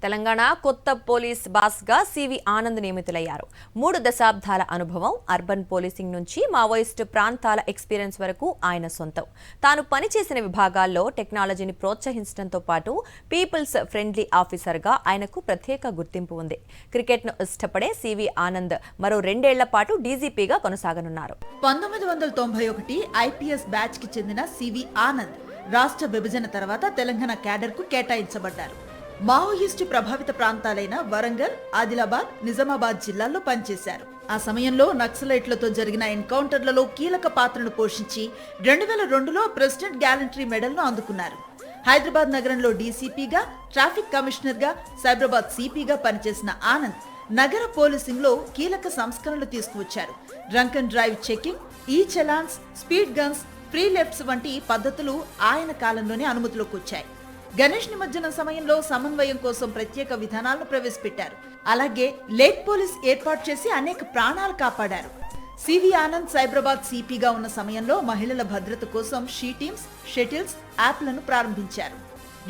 తెలంగాణ కొత్త police బాస్గా CV Anand నియమితులయ్యారు. 3 దశాబ్దాల అనుభవం, అర్బన్ పోలీసింగ్ నుంచి మావోయిస్టు ప్రాంతాల ఎక్స్పీరియన్స్ వరకు ఆయన సొంతం. తాను పనిచేసిన విభాగాల్లో టెక్నాలజీని ప్రోత్సహించడంతో పాటు పీపుల్స్ ఫ్రెండ్లీ ఆఫీసర్గా ఆయనకు ప్రత్యేక గుర్తింపు ఉంది. క్రికెట్ను ఇష్టపడే సివి ఆనంద్ మరో 2 ఏళ్ల పాటు డీజీపీగా కొనసాగనున్నారు. 1991 ఐపీఎస్ బ్యాచ్ కి చెందిన సివి ఆనంద్ రాష్ట్ర విభజన తర్వాత తెలంగాణ క్యాడర్ కు కేటాయించబడ్డారు. మావోయిస్టు ప్రభావిత ప్రాంతాలైన వరంగల్, ఆదిలాబాద్, నిజామాబాద్ జిల్లాల్లో పనిచేశారు. ఆ సమయంలో నక్సలైట్లతో జరిగిన ఎన్కౌంటర్లలో కీలక పాత్రను పోషించి 2002లో ప్రెసిడెంట్ గ్యాలంటరీ మెడల్ను అందుకున్నారు. హైదరాబాద్ నగరంలో డీసీపీగా, ట్రాఫిక్ కమిషనర్ గా, సైబరాబాద్ సిపిగా పనిచేసిన ఆనంద్ నగర పోలీసింగ్ లో కీలక సంస్కరణలు తీసుకువచ్చారు. డ్రంక్ అండ్ డ్రైవ్ చెకింగ్, ఈ challans, speed guns, free lefts వంటి పద్ధతులు ఆయన కాలంలోనే అనుమతిలోకి వచ్చాయి. గణేష్ నిమజ్జనం సమయంలో సమన్వయం కోసం ప్రత్యేక విధానాలను ప్రవేశపెట్టారు. అలాగే లేక్ పోలీస్ ఏర్పాటు చేసి అనేక ప్రాణాలు కాపాడారు. సివి ఆనంద్ సైబరాబాద్ సిపిగా ఉన్న సమయంలో మహిళల భద్రత కోసం షీ టీమ్స్, షటిల్స్, యాప్లను ప్రారంభించారు.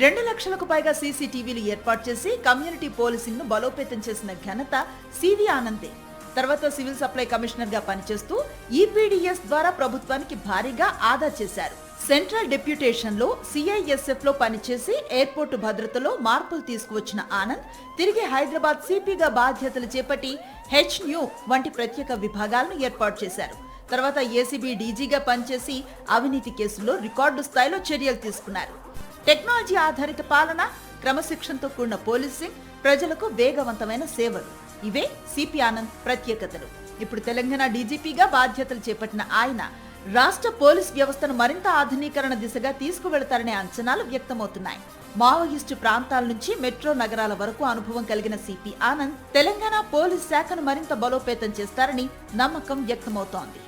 2 లక్షలకు పైగా సీసీటీవీలు ఏర్పాటు చేసి కమ్యూనిటీ పోలీసింగ్ ను బలోపేతం చేసిన ఘనత సివి ఆనందే. తర్వాత సివిల్ సప్లై కమిషనర్ గా పనిచేస్తూ ఈపీడీఎస్ ద్వారా ప్రభుత్వానికి భారీగా ఆదా చేశారు. సెంట్రల్ డెప్యూటేషన్ లో సిఐఎస్ఎఫ్ లో పనిచేసి ఎయిర్పోర్టు భద్రతలో మార్పులు తీసుకువచ్చిన ఆనంద్ తిరిగి హైదరాబాద్ సిపిగా బాధ్యతలు చేపట్టి హెచ్న్యూ వంటి ప్రత్యేక విభాగాలను ఏర్పాటు చేశారు. తర్వాత ఏసీబీ డీజీగా పనిచేసి అవినీతి కేసుల్లో రికార్డు స్థాయిలో చర్యలు తీసుకున్నారు. టెక్నాలజీ ఆధారిత పాలన, క్రమశిక్షణతో కూడిన పోలీసింగ్, ప్రజలకు వేగవంతమైన సేవలు, ఇవే సిపి ఆనంద్ ప్రత్యేకతలు. ఇప్పుడు తెలంగాణ డీజీపీగా బాధ్యతలు చేపట్టిన ఆయన రాష్ట్ర పోలీస్ వ్యవస్థను మరింత ఆధునీకరణ దిశగా తీసుకువెళతారనే అంచనాలు వ్యక్తమవుతున్నాయి. మావోయిస్టు ప్రాంతాల నుంచి మెట్రో నగరాల వరకు అనుభవం కలిగిన సిపి ఆనంద్ తెలంగాణ పోలీస్ శాఖను మరింత బలోపేతం చేస్తారని నమ్మకం వ్యక్తమవుతోంది.